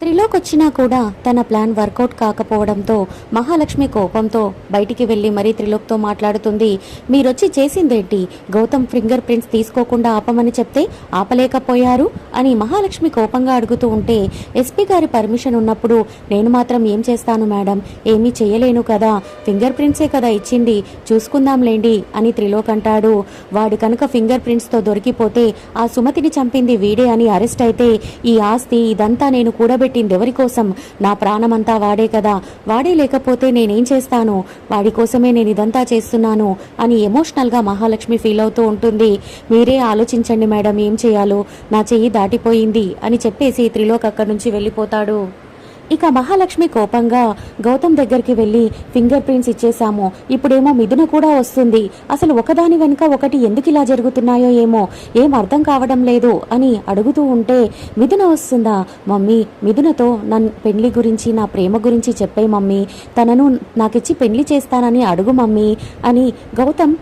త్రిలోకొచ్చినా కూడా తన plan work out కాకపోవడంతో మహాలక్ష్మి కోపంతో బయటికి వెళ్లి మరీ త్రిలోక్తో మాట్లాడుతుంది. మీరొచ్చి చేసిందేంటి? గౌతమ్ ఫింగర్ ప్రింట్స్ తీసుకోకుండా ఆపమని చెప్తే ఆపలేకపోయారు అని మహాలక్ష్మి కోపంగా అడుగుతూ ఉంటే, ఎస్పీ గారి పర్మిషన్ ఉన్నప్పుడు నేను మాత్రం ఏం చేస్తాను మేడం, ఏమీ చేయలేను కదా, ఫింగర్ ప్రింట్సే కదా ఇచ్చింది, చూసుకుందాంలేండి అని త్రిలోక్ అంటాడు. వాడు కనుక ఫింగర్ ప్రింట్స్తో దొరికిపోతే ఆ సుమతిని చంపింది వీడే అని అరెస్ట్ అయితే ఈ ఆస్తి ఇదంతా నేను కూడబెట్టింది ఎవరి కోసం? నా ప్రాణమంతా వాడే కదా, వాడే లేకపోతే నేనేం చేస్తాను, వాడి కోసమే నేను ఇదంతా చేస్తున్నాను అని ఎమోషనల్గా మహాలక్ష్మి ఫీల్ అవుతూ ఉంటుంది. మీరే ఆలోచించండి మేడం, ఏం చేయాలో, నా చెయ్యి దాటిపోయింది అని చెప్పేసి త్రిలోక్ అక్కడి నుంచి వెళ్ళిపోతాడు. ఇక మహాలక్ష్మి కోపంగా గౌతమ్ దగ్గరికి వెళ్ళి ఫింగర్ ప్రింట్స్ ఇచ్చేశాము, ఇప్పుడేమో మిథున కూడా వస్తుంది, అసలు ఒకదాని వెనుక ఒకటి ఎందుకు ఇలా జరుగుతున్నాయో ఏమో ఏం అర్థం కావడం లేదు అని అడుగుతూ ఉంటే, మిథున వస్తుందా మమ్మీ, మిథునతో నన్ను పెళ్లి గురించి నా ప్రేమ గురించి చెప్పే మమ్మీ, తనను నాకిచ్చి పెళ్లి చేస్తానని అడుగు మమ్మీ అని గౌతమ్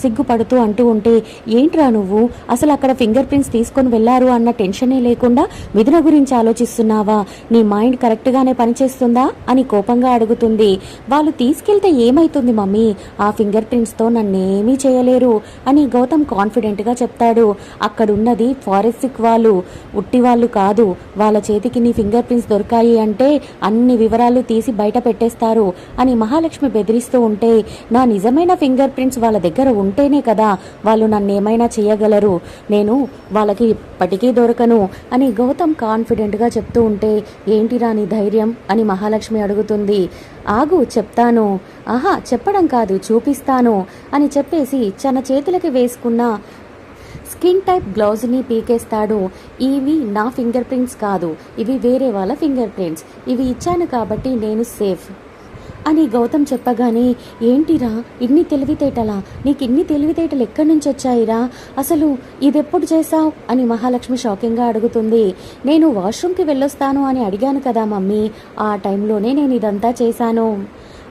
సిగ్గుపడుతూ అంటూ ఉంటే, ఏంట్రా నువ్వు అసలు అక్కడ ఫింగర్ ప్రింట్స్ తీసుకొని వెళ్లారు అన్న టెన్షనే లేకుండా మిథున గురించి ఆలోచిస్తున్నావా? నీ మైండ్ కరెక్ట్గానే పనిచేస్తుందా అని కోపంగా అడుగుతుంది. వాళ్ళు తీసుకెళ్తే ఏమైతుంది మమ్మీ, ఆ ఫింగర్ ప్రింట్స్తో నన్నేమీ చేయలేరు అని గౌతమ్ కాన్ఫిడెంట్గా చెప్తాడు. అక్కడున్నది ఫారెన్సిక్ వాళ్ళు, ఉట్టి వాళ్ళు కాదు, వాళ్ళ చేతికి నీ ఫింగర్ ప్రింట్స్ దొరికాయి అంటే అన్ని వివరాలు తీసి బయట పెట్టేస్తారు అని మహాలక్ష్మి బెదిరిస్తూ ఉంటే, నా నిజమైన ఫింగర్ ప్రింట్స్ వాళ్ళ దగ్గర ఉంటేనే కదా వాళ్ళు నన్నేమైనా చేయగలరు, నేను వాళ్ళకి ఇప్పటికీ దొరకను అని గౌతమ్ కాన్ఫిడెంట్గా చెప్తూ ఉంటే, ఏంటిరా నీ ధైర్యం అని మహాలక్ష్మి అడుగుతుంది. ఆగు చెప్తాను, ఆహా చెప్పడం కాదు చూపిస్తాను అని చెప్పేసి తన చేతులకి వేసుకున్న స్కిన్ టైప్ గ్లౌజ్ని పీకేస్తాడు. ఇవి నా ఫింగర్ ప్రింట్స్ కాదు, ఇవి వేరే వాళ్ళ ఫింగర్ ప్రింట్స్, ఇవి ఇచ్చాను కాబట్టి నేను సేఫ్ అని గౌతమ్ చెప్పగానే, ఏంటిరా ఇన్ని తెలివితేటలా, నీకు ఇన్ని తెలివితేటలు ఎక్కడి నుంచి వచ్చాయిరా, అసలు ఇదెప్పుడు చేశావు అని మహాలక్ష్మి షాకింగ్గా అడుగుతుంది. నేను వాష్రూమ్కి వెళ్ళొస్తాను అని అడిగాను కదా మమ్మీ, ఆ టైంలోనే నేను ఇదంతా చేశాను,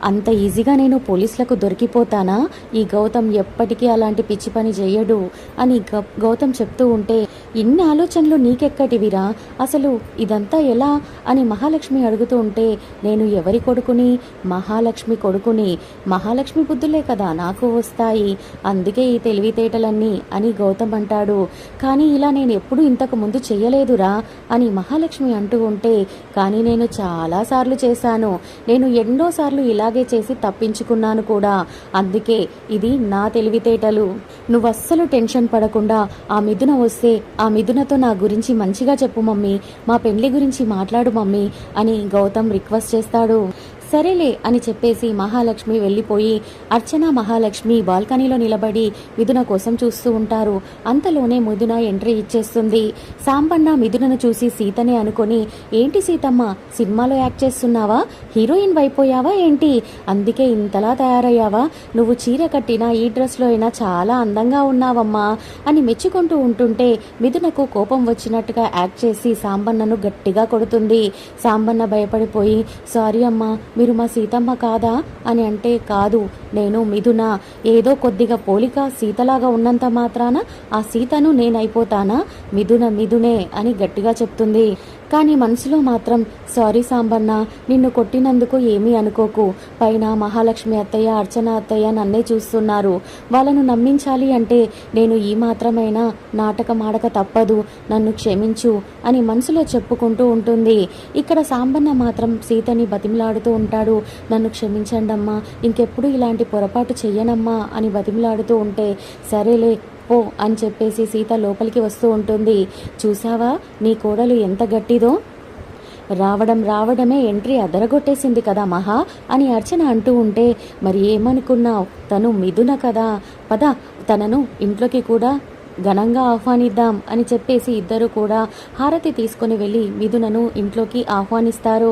అంత ఈజీగా నేను పోలీసులకు దొరికిపోతానా, ఈ గౌతమ్ ఎప్పటికీ అలాంటి పిచ్చి పని చేయడు అని గౌతమ్ చెప్తూ ఉంటే, ఇన్ని ఆలోచనలు నీకెక్కటివిరా, అసలు ఇదంతా ఎలా అని మహాలక్ష్మి అడుగుతూ ఉంటే, నేను ఎవరి కొడుకుని, మహాలక్ష్మి కొడుకుని, మహాలక్ష్మి బుద్ధులే కదా నాకు వస్తాయి, అందుకే ఈ తెలివితేటలన్నీ అని గౌతమ్ అంటాడు. కానీ ఇలా నేను ఎప్పుడు ఇంతకు ముందు చెయ్యలేదురా అని మహాలక్ష్మి అంటూ ఉంటే, కానీ నేను చాలాసార్లు చేశాను, నేను ఎన్నోసార్లు ఇలాగే చేసి తప్పించుకున్నాను కూడా, అందుకే ఇది నా తెలివితేటలు, నువ్వస్సలు టెన్షన్ పడకుండా ఆ మిథున వస్తే ఆ మిథునతో నా గురించి మంచిగా చెప్పు మమ్మీ, మా పెళ్లి గురించి మాట్లాడు మమ్మీ అని గౌతమ్ రిక్వెస్ట్ చేస్తాడు. సరేలే అని చెప్పేసి మహాలక్ష్మి వెళ్ళిపోయి అర్చన మహాలక్ష్మి బాల్కనీలో నిలబడి మిథున కోసం చూస్తూ ఉంటారు. అంతలోనే మిథున ఎంట్రీ ఇచ్చేస్తుంది. సాంబన్న మిథునను చూసి సీతనే అనుకొని, ఏంటి సీతమ్మ సినిమాలో యాక్ట్ చేస్తున్నావా, హీరోయిన్ అయిపోయావా ఏంటి, అందుకే ఇంతలా తయారయ్యావా, నువ్వు చీర కట్టినా ఈ డ్రెస్లో అయినా చాలా అందంగా ఉన్నావమ్మా అని మెచ్చుకుంటూ ఉంటుంటే మిథునకు కోపం వచ్చినట్టుగా యాక్ట్ చేసి సాంబన్నను గట్టిగా కొడుతుంది. సాంబన్న భయపడిపోయి, సారీ అమ్మా, మీరు మా సీతమ్మ కాదా అని అంటే, కాదు నేను మిథున, ఏదో కొద్దిగా పోలిక సీతలాగా ఉన్నంత మాత్రాన ఆ సీతను నేనైపోతానా, మిథున మిథునే అని గట్టిగా చెప్తుంది. కానీ మనసులో మాత్రం, సారీ సాంబన్న, నిన్ను కొట్టినందుకు ఏమీ అనుకోకు, పైన మహాలక్ష్మి అత్తయ్య అర్చన అత్తయ్య నన్నే చూస్తున్నారు, వాళ్ళను నమ్మించాలి అంటే నేను ఈ మాత్రమైనా నాటకం ఆడక తప్పదు, నన్ను క్షమించు అని మనసులో చెప్పుకుంటూ ఉంటుంది. ఇక్కడ సాంబన్న మాత్రం సీతని బతిమలాడుతూ ఉంటాడు. నన్ను క్షమించండమ్మా, ఇంకెప్పుడు ఇలాంటి పొరపాటు చెయ్యనమ్మా అని బతిమలాడుతూ ఉంటే, సరేలే పో అని చెప్పేసి సీత లోపలికి వస్తూ ఉంటుంది. చూసావా నీ కోడలు ఎంత గట్టిదో, రావడమే ఎంట్రీ అదరగొట్టేసింది కదా మహా అని అర్చన అంటూ ఉంటే, మరి ఏమనుకున్నావు, తను మిథున కదా, పద తనను ఇంట్లోకి కూడా ఘనంగా ఆహ్వానిద్దాం అని చెప్పేసి ఇద్దరు కూడా హారతి తీసుకుని వెళ్ళి మిథునను ఇంట్లోకి ఆహ్వానిస్తారు.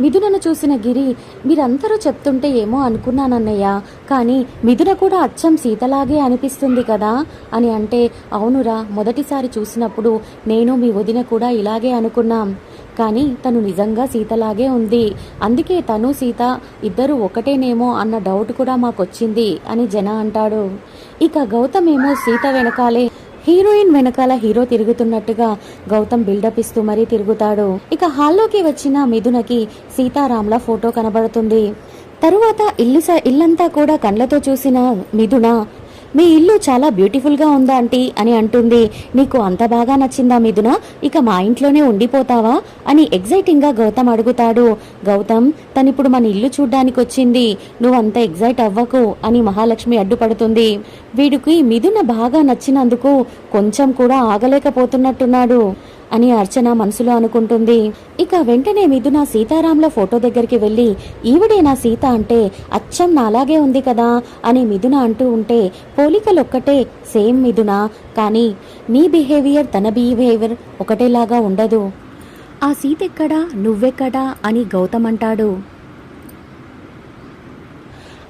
మిథునను చూసిన గిరి, మీరందరూ చెప్తుంటే ఏమో అనుకున్నానన్నయ్య, కానీ మిథున కూడా అచ్చం సీతలాగే అనిపిస్తుంది కదా అని అంటే, అవునురా, మొదటిసారి చూసినప్పుడు నేను మీ వదిన కూడా ఇలాగే అనుకున్నాం, కానీ తను నిజంగా సీతలాగే ఉంది, అందుకే తను సీత ఇద్దరు ఒకటేనేమో అన్న డౌట్ కూడా మాకొచ్చింది అని జన అంటాడు. ఇక గౌతమ్ ఏమో సీత వెనకాలే హీరోయిన్ వెనకాల హీరో తిరుగుతున్నట్టుగా గౌతమ్ బిల్డప్ ఇస్తూ మరీ తిరుగుతాడు. ఇక హాల్లోకి వచ్చిన మిథునకి సీతారాంల ఫోటో కనబడుతుంది. తరువాత ఇల్లంతా కూడా కళ్ళతో చూసిన మిథున, మీ ఇల్లు చాలా బ్యూటిఫుల్గా ఉందా ఆంటీ అని అంటుంది. నీకు అంత బాగా నచ్చిందా మిథున, ఇక మా ఇంట్లోనే ఉండిపోతావా అని ఎగ్జైటింగ్గా గౌతమ్ అడుగుతాడు. గౌతమ్, తనిప్పుడు మన ఇల్లు చూడ్డానికి వచ్చింది, నువ్వంత ఎగ్జైట్ అవ్వకు అని మహాలక్ష్మి అడ్డుపడుతుంది. వీడికి మిథున బాగా నచ్చినందుకు కొంచెం కూడా ఆగలేకపోతున్నట్టున్నాడు అని అర్చన మనసులో అనుకుంటుంది. ఇక వెంటనే మిథున సీతారాంల ఫోటో దగ్గరికి వెళ్ళి, ఈవిడేనా సీత అంటే, అచ్చం నాలాగే ఉంది కదా అని మిథున అంటూ ఉంటే, పోలికలొక్కటే, సేమ్ మిథున, కానీ నీ బిహేవియర్ తన బిహేవియర్ ఒకటేలాగా ఉండదు. ఆ సీత ఎక్కడా, నువ్వెక్కడా అని గౌతమ్ అంటాడు.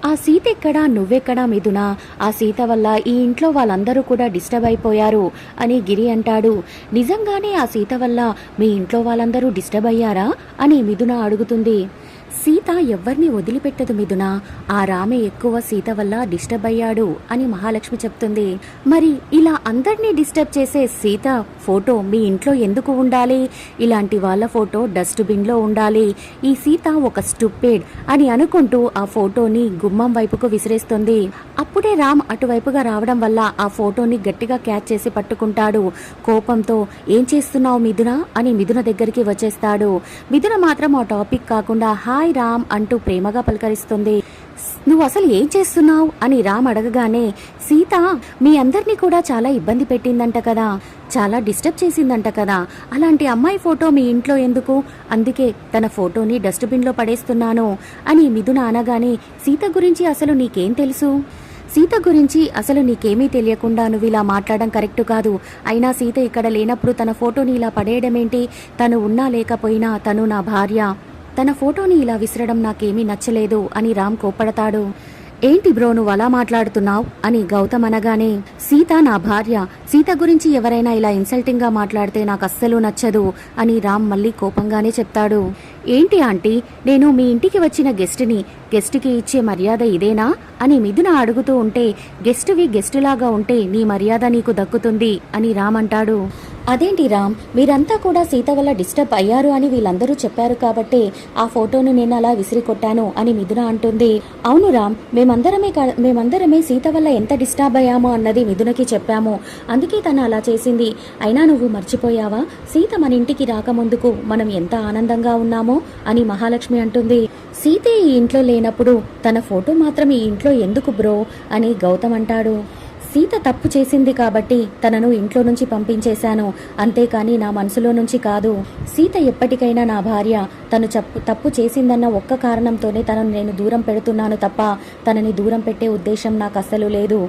ఆ సీత ఎక్కడా, నువ్వెక్కడా మిథున, ఆ సీత వల్ల ఈ ఇంట్లో వాళ్ళందరూ కూడా డిస్టర్బ్ అయిపోయారు అని గిరి అంటాడు. నిజంగానే ఆ సీత వల్ల మీ ఇంట్లో వాళ్ళందరూ డిస్టర్బ్ అయ్యారా అని మిథున అడుగుతుంది. సీత ఎవ్వరిని వదిలిపెట్టదు మిథున, ఆ రామే ఎక్కువ సీత వల్ల డిస్టర్బ్ అయ్యాడు అని మహాలక్ష్మి చెప్తుంది. మరి ఇలా అందరినీ డిస్టర్బ్ చేసే సీత ఫోటో మీ ఇంట్లో ఎందుకు ఉండాలి? ఇలాంటి వాళ్ళ ఫోటో డస్ట్బిన్లో ఉండాలి. ఈ సీత ఒక స్టూపిడ్ అని అనుకుంటూ ఆ ఫోటోని గుమ్మం వైపుకు విసిరేస్తుంది. అప్పుడే రామ్ అటువైపుగా రావడం వల్ల ఆ ఫోటోని గట్టిగా క్యాచ్ చేసి పట్టుకుంటాడు. కోపంతో, ఏం చేస్తున్నావు మిథున అని మిథున దగ్గరికి వచ్చేస్తాడు. మిథున మాత్రం ఆ టాపిక్ కాకుండా హాయ్ రామ్ అంటూ ప్రేమగా పలకరిస్తుంది. నువ్వు అసలు ఏం చేస్తున్నావు అని రామ్ అడగగానే, సీత మీ అందరినీ కూడా చాలా ఇబ్బంది పెట్టిందంట కదా, చాలా డిస్టర్బ్ చేసిందంట కదా, అలాంటి అమ్మాయి ఫోటో మీ ఇంట్లో ఎందుకు, అందుకే తన ఫోటోని డస్ట్బిన్లో పడేస్తున్నాను అని మిథున అనగానే, సీత గురించి అసలు నీకేం తెలుసు? సీత గురించి అసలు నీకేమీ తెలియకుండా నువ్వు ఇలా మాట్లాడడం కరెక్ట్ కాదు. అయినా సీత ఇక్కడ లేనప్పుడు తన ఫోటోని ఇలా పడేయడమేంటి? తను ఉన్నా లేకపోయినా తను నా భార్య, తన ఫోటోని ఇలా విసరడం నాకేమీ నచ్చలేదు అని రామ్ కోప్పడతాడు. ఏంటి బ్రో నువ్వు అలా మాట్లాడుతున్నావు అని గౌతమ్ అనగానే, సీత నా భార్య, సీత గురించి ఎవరైనా ఇలా ఇన్సల్టింగ్ గా మాట్లాడితే నాకు అస్సలు నచ్చదు అని రామ్ మళ్ళీ కోపంగానే చెప్తాడు. ఏంటి ఆంటీ, నేను మీ ఇంటికి వచ్చిన గెస్ట్కి ఇచ్చే మర్యాద ఇదేనా అని మిథున అడుగుతూ ఉంటే, గెస్టులాగా ఉంటే నీ మర్యాద నీకు దక్కుతుంది అని రామ్ అంటాడు. అదేంటి రామ్, మీరంతా కూడా సీత వల్ల డిస్టర్బ్ అయ్యారు అని వీళ్ళందరూ చెప్పారు కాబట్టి ఆ ఫోటోను నేను అలా విసిరి కొట్టాను అని మిథున అంటుంది. అవును రామ్, మేమందరమే సీత వల్ల ఎంత డిస్టర్బ్ అయ్యామో అన్నది మిథునకి చెప్పాము, అందుకే తను అలా చేసింది. అయినా నువ్వు మర్చిపోయావా, సీత మన ఇంటికి రాకముందుకు మనం ఎంత ఆనందంగా ఉన్నామో అని మహాలక్ష్మి అంటుంది. సీత ఈ ఇంట్లో లేనప్పుడు తన ఫోటో మాత్రం ఈ ఇంట్లో ఎందుకు బ్రో అని గౌతమ్ అంటాడు. సీత తప్పు చేసింది కాబట్టి తనను ఇంట్లో నుంచి పంపించేశాను, అంతేకాని నా మనసులో నుంచి కాదు. సీత ఎప్పటికైనా నా భార్య, తను తప్పు చేసిందన్న ఒక్క కారణంతోనే తనను నేను దూరం పెడుతున్నాను తప్ప తనని దూరం పెట్టే ఉద్దేశం నాకు అస్సలు లేదు.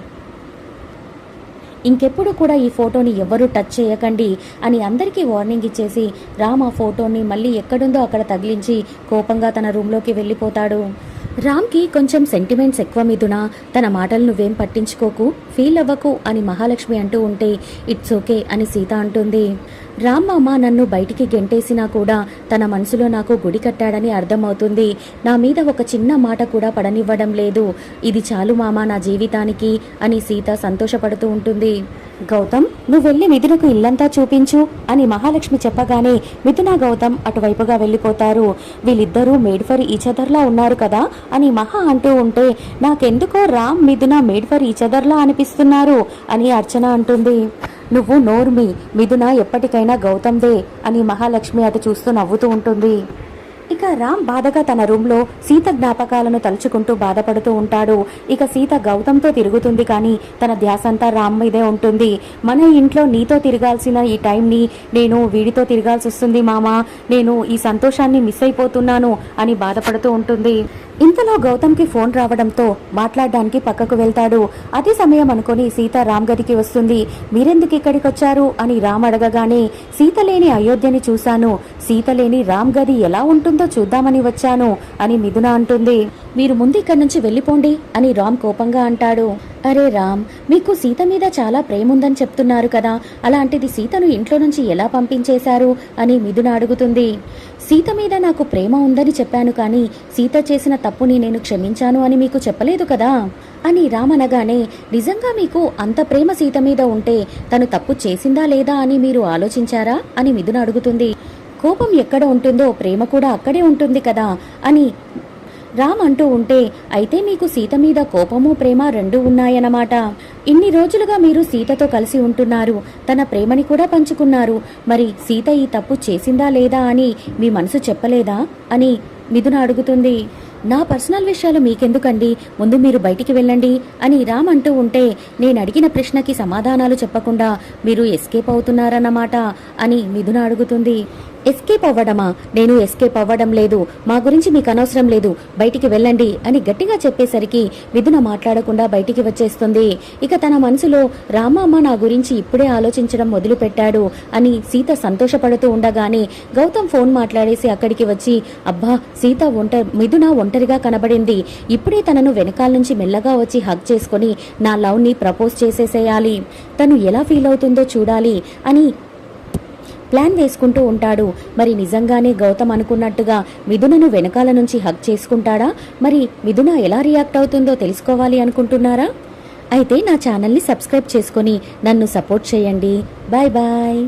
ఇంకెప్పుడు కూడా ఈ ఫోటోని ఎవ్వరూ టచ్ చేయకండి అని అందరికీ వార్నింగ్ ఇచ్చేసి రామ్ ఆ ఫోటోని మళ్ళీ ఎక్కడుందో అక్కడ తగిలించి కోపంగా తన రూమ్లోకి వెళ్ళిపోతాడు. రామ్కి కొంచెం సెంటిమెంట్స్ ఎక్కువ మిథున, తన మాటలు నువ్వేం పట్టించుకోకు, ఫీల్ అవ్వకు అని మహాలక్ష్మి అంటూ ఉంటే, ఇట్స్ ఓకే అని సీత అంటుంది. రామ్ మామ నన్ను బయటికి గెంటేసినా కూడా తన మనసులో నాకు గుడి కట్టాడని అర్థమవుతుంది. నా మీద ఒక చిన్న మాట కూడా పడనివ్వడం లేదు. ఇది చాలు మామ నా జీవితానికి అని సీత సంతోషపడుతూ ఉంటుంది. గౌతమ్, నువ్వు వెళ్ళి మిథునకు ఇల్లంతా చూపించు అని మహాలక్ష్మి చెప్పగానే మిథున గౌతమ్ అటువైపుగా వెళ్ళిపోతారు. వీళ్ళిద్దరూ మేడ్ ఫర్ ఈచ్ అదర్లా ఉన్నారు కదా అని మహా అంటూ ఉంటే, నాకెందుకో రామ్ మిథున మేడ్ ఫర్ ఈచ్ అదర్లా అనిపిస్తున్నారు అని అర్చన అంటుంది. నువ్వు నోర్మి, మిథున ఎప్పటికైనా గౌతమ్దే అని మహాలక్ష్మి అటు చూస్తూ నవ్వుతూ ఉంటుంది. ఇక రామ్ బాధగా తన రూమ్లో సీత జ్ఞాపకాలను తలుచుకుంటూ బాధపడుతూ ఉంటాడు. ఇక సీత గౌతమ్తో తిరుగుతుంది కానీ తన ధ్యాసంతా రామ్ మీదే ఉంటుంది. మన ఇంట్లో నీతో తిరగాల్సిన ఈ టైంని నేను వీడితో తిరగాల్సి వస్తుంది మామ, నేను ఈ సంతోషాన్ని మిస్ అయిపోతున్నాను అని బాధపడుతూ ఉంటుంది. ఇంతలో గౌతమ్కి ఫోన్ రావడంతో మాట్లాడడానికి పక్కకు వెళ్తాడు. అదే సమయం అనుకుని సీత రామ్ గదికి వస్తుంది. మీరెందుకు ఇక్కడికి వచ్చారు అని రామ్ అడగగానే, సీత లేని అయోధ్యని చూశాను, సీత లేని రామ్ గది ఎలా ఉంటుందో చూద్దామని వచ్చాను అని మిథున అంటుంది. మీరు ముందు ఇక్కడి నుంచి వెళ్ళిపోండి అని రామ్ కోపంగా అంటాడు. అరే రామ్, మీకు సీత మీద చాలా ప్రేమ ఉందని చెప్తున్నారు కదా, అలాంటిది సీతను ఇంట్లో నుంచి ఎలా పంపించేశారు అని మిథున అడుగుతుంది. సీత మీద నాకు ప్రేమ ఉందని చెప్పాను కానీ సీత చేసిన తప్పుని నేను క్షమించాను అని మీకు చెప్పలేదు కదా. అని రామనగానే, నిజంగా మీకు అంత ప్రేమ సీత మీద ఉంటే తను తప్పు చేసిందా లేదా అని మీరు ఆలోచించారా అని మిథున అడుగుతుంది. కోపం ఎక్కడ ఉంటుందో ప్రేమ కూడా అక్కడే ఉంటుంది కదా అని రామ్ అంటూ ఉంటే, అయితే మీకు సీత మీద కోపము ప్రేమ రెండూ ఉన్నాయన్నమాట. ఇన్ని రోజులుగా మీరు సీతతో కలిసి ఉంటున్నారు, తన ప్రేమని కూడా పంచుకున్నారు. మరి సీత ఈ తప్పు చేసిందా లేదా అని మీ మనసు చెప్పలేదా అని మిథున అడుగుతుంది. నా పర్సనల్ విషయాలు మీకెందుకండి, ముందు మీరు బయటికి వెళ్ళండి అని రామ్ అంటూ ఉంటే, నేను అడిగిన ప్రశ్నకి సమాధానాలు చెప్పకుండా మీరు ఎస్కేప్ అవుతున్నారన్నమాట అని మిథున అడుగుతుంది. ఎస్కేప్ అవ్వడమా? నేను ఎస్కేప్ అవ్వడం లేదు, మా గురించి మీకు అనవసరం లేదు, బయటికి వెళ్ళండి అని గట్టిగా చెప్పేసరికి మిథున మాట్లాడకుండా బయటికి వచ్చేస్తుంది. ఇక తన మనసులో రామమ్మ నా గురించి ఇప్పుడే ఆలోచించడం మొదలుపెట్టాడు అని సీత సంతోషపడుతూ ఉండగానే గౌతమ్ ఫోన్ మాట్లాడేసి అక్కడికి వచ్చి, అబ్బా సీత మిథున ఒంటరిగా కనబడింది, ఇప్పుడే తనను వెనకాల నుంచి మెల్లగా వచ్చి హగ్ చేసుకుని నా లవ్ని ప్రపోజ్ చేసేసేయాలి, తను ఎలా ఫీల్ అవుతుందో చూడాలి అని ప్లాన్ వేసుకుంటూ ఉంటాడు. మరి నిజంగానే గౌతమ్ అనుకున్నట్టుగా మిథునను వెనకాల నుంచి హగ్ చేసుకుంటాడా? మరి మిథున ఎలా రియాక్ట్ అవుతుందో తెలుసుకోవాలి అనుకుంటున్నారా? అయితే నా ఛానల్ని సబ్స్క్రైబ్ చేసుకొని నన్ను సపోర్ట్ చేయండి. Bye bye.